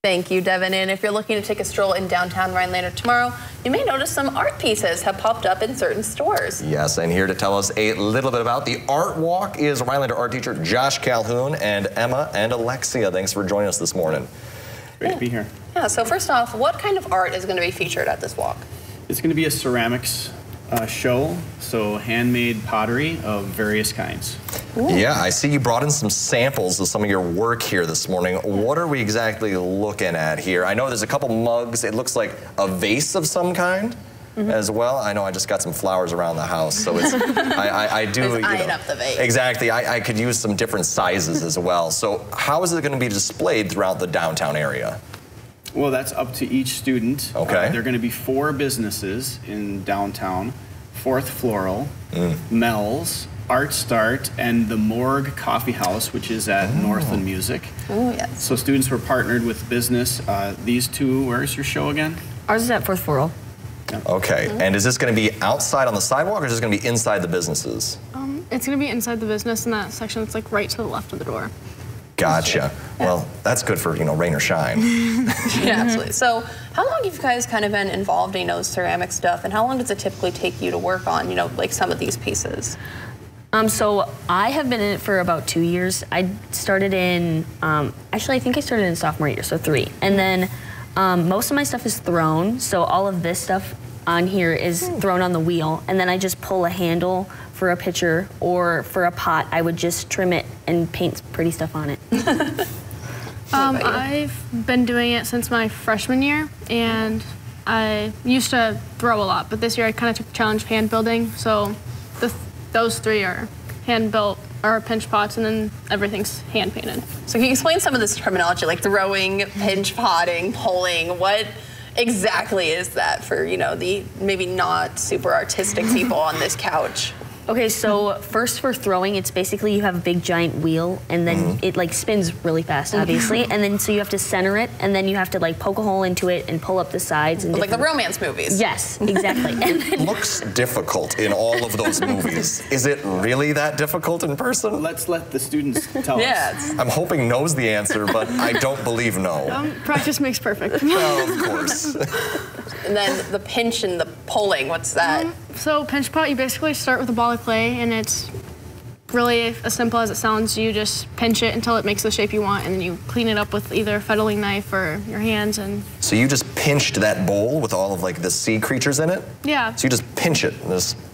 Thank you, Devin. And if you're looking to take a stroll in downtown Rhinelander tomorrow, you may notice some art pieces have popped up in certain stores. Yes, and here to tell us a little bit about the Artwalk is Rhinelander art teacher Josh Calhoun and Emma and Alexia. Thanks for joining us this morning. Great to be here. Yeah, so first off, what kind of art is going to be featured at this walk? It's going to be a ceramics show, so handmade pottery of various kinds. Ooh. Yeah, I see you brought in some samples of some of your work here this morning. What are we exactly looking at here? I know there's a couple mugs. It looks like a vase of some kind as well. I know I just got some flowers around the house, so it's I do eyeing up the vase. Exactly. I could use some different sizes as well. So how is it going to be displayed throughout the downtown area? Well, that's up to each student. Okay. There are going to be 4 businesses in downtown: Fourth Floral, Mel's, Art Start, and the Morgue Coffee House, which is at Northland Music. Oh, yes. So students were partnered with business. These two, where's your show again? Ours is at Fourth Floral. Yeah. Okay, and is this going to be outside on the sidewalk, or is this going to be inside the businesses? It's going to be inside the business in that section that's like right to the left of the door. Gotcha. Well, that's good for, rain or shine. Yeah, absolutely. So how long have you guys kind of been involved in ceramic stuff, and how long does it typically take you to work on, like some of these pieces? So I have been in it for about 2 years. I started in, actually I think I started in sophomore year, so 3. And then most of my stuff is thrown, so all of this stuff on here is thrown on the wheel, and then I just pull a handle for a pitcher, or for a pot, I would just trim it and paint pretty stuff on it. I've been doing it since my freshman year, and I used to throw a lot, but this year I kind of took the challenge of hand building, so those 3 are hand built, or pinch pots, and then everything's hand painted. So can you explain some of this terminology, like throwing, pinch potting, pulling? What exactly is that for, the maybe not super artistic people on this couch? Okay, so first for throwing, it's basically you have a big giant wheel, and then it like spins really fast, obviously, and then so you have to center it, and then you have to like poke a hole into it and pull up the sides. And like the romance movies. Yes, exactly. And it looks difficult in all of those movies. Is it really that difficult in person? Let's let the students tell us. I'm hoping knows the answer, but I don't believe no. Practice makes perfect. Well, of course. And then the pinch and the pulling, what's that? So pinch pot, you basically start with a ball of clay, and it's really as simple as it sounds. You just pinch it until it makes the shape you want, and then you clean it up with either a fettling knife or your hands. And so you just pinched that bowl with all of like the sea creatures in it? Yeah. So you just pinch it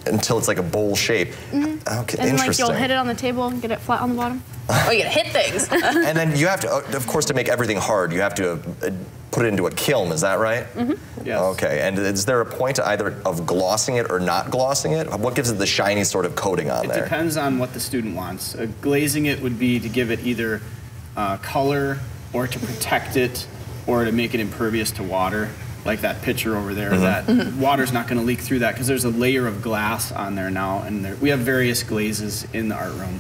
until it's like a bowl shape. Okay, and interesting. like you'll hit it on the table and get it flat on the bottom. Oh, you gotta hit things. And then you have to, of course, to make everything hard, you have to put it into a kiln, is that right? Yes. Okay, and is there a point either of glossing it or not glossing it? What gives it the shiny sort of coating on there? It depends on what the student wants. Glazing it would be to give it either color, or to protect it, or to make it impervious to water, like that picture over there. That water's not going to leak through that because there's a layer of glass on there now, and we have various glazes in the art room.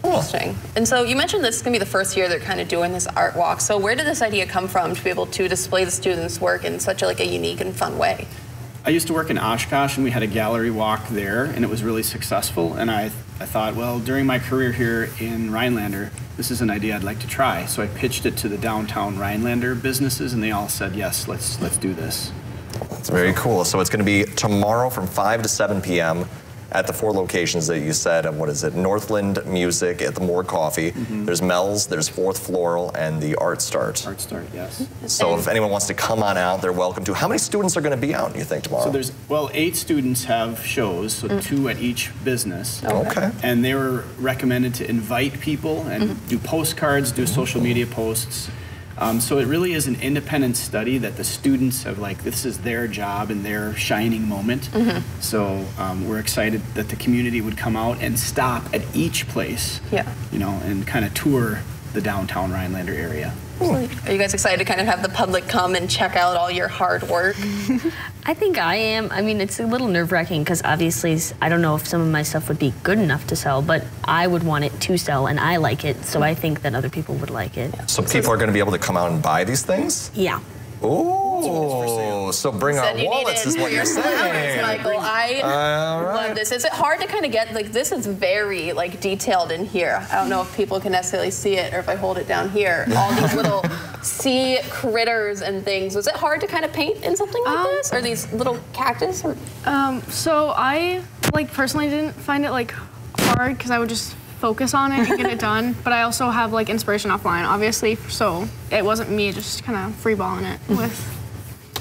Interesting. And so you mentioned this is going to be the first year they're kind of doing this art walk. So where did this idea come from to be able to display the students' work in such a unique and fun way? I used to work in Oshkosh, and we had a gallery walk there, and it was really successful. And I thought, well, during my career here in Rhinelander, this is an idea I'd like to try. So I pitched it to the downtown Rhinelander businesses, and they all said, yes, let's do this. That's very cool. So it's going to be tomorrow from 5 to 7 p.m. at the 4 locations that you said. What is it? Northland Music at the Morgue Coffee. There's Mel's, there's Fourth Floral, and the Art Start. Art Start, yes. So if anyone wants to come on out, they're welcome to. How many students are going to be out, you think, tomorrow? So there's, 8 students have shows, so 2 at each business. Okay. And they were recommended to invite people and do postcards, do social media posts. So it really is an independent study that the students have, this is their job and their shining moment. So we're excited that the community would come out and stop at each place, and kind of tour the downtown Rhinelander area. Are you guys excited to kind of have the public come and check out all your hard work? I think I am. I mean, it's a little nerve-wracking because obviously I don't know if some of my stuff would be good enough to sell, but I would want it to sell, and I like it, so I think that other people would like it. So people are going to be able to come out and buy these things? Yeah. Oh, so bring our wallets is what you're saying. Michael, I love this. Is it hard to kind of get, this is very detailed in here. I don't know if people can necessarily see it or if I hold it down here. All these little sea critters and things. Was it hard to kind of paint in something like this? Or these little cactus? Or? So I, like, personally didn't find it, like, hard because I would just focus on it and get it done. But I also have, like, inspiration offline, obviously, so it wasn't me just kind of freeballing it with.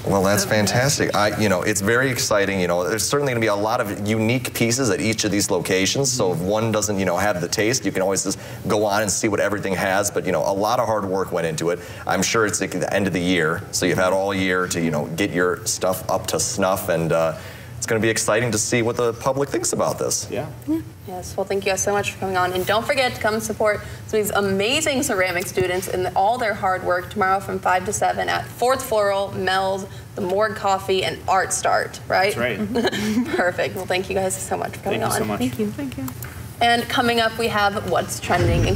Well, that's fantastic. You know, it's very exciting. You know, there's certainly going to be a lot of unique pieces at each of these locations. So if one doesn't, you know, have the taste, you can always just go on and see what everything has. But, you know, a lot of hard work went into it. I'm sure it's like the end of the year, so you've had all year to, you know, get your stuff up to snuff, and it's going to be exciting to see what the public thinks about this. Yeah. Yes, well, thank you guys so much for coming on. And don't forget to come support some of these amazing ceramic students and all their hard work tomorrow from 5 to 7 at 4th Floral, Mel's, the Morgue Coffee, and Art Start, right? That's right. Perfect. Well, thank you guys so much for coming on. Thank you so much. Thank you. Thank you. And coming up, we have What's Trending, including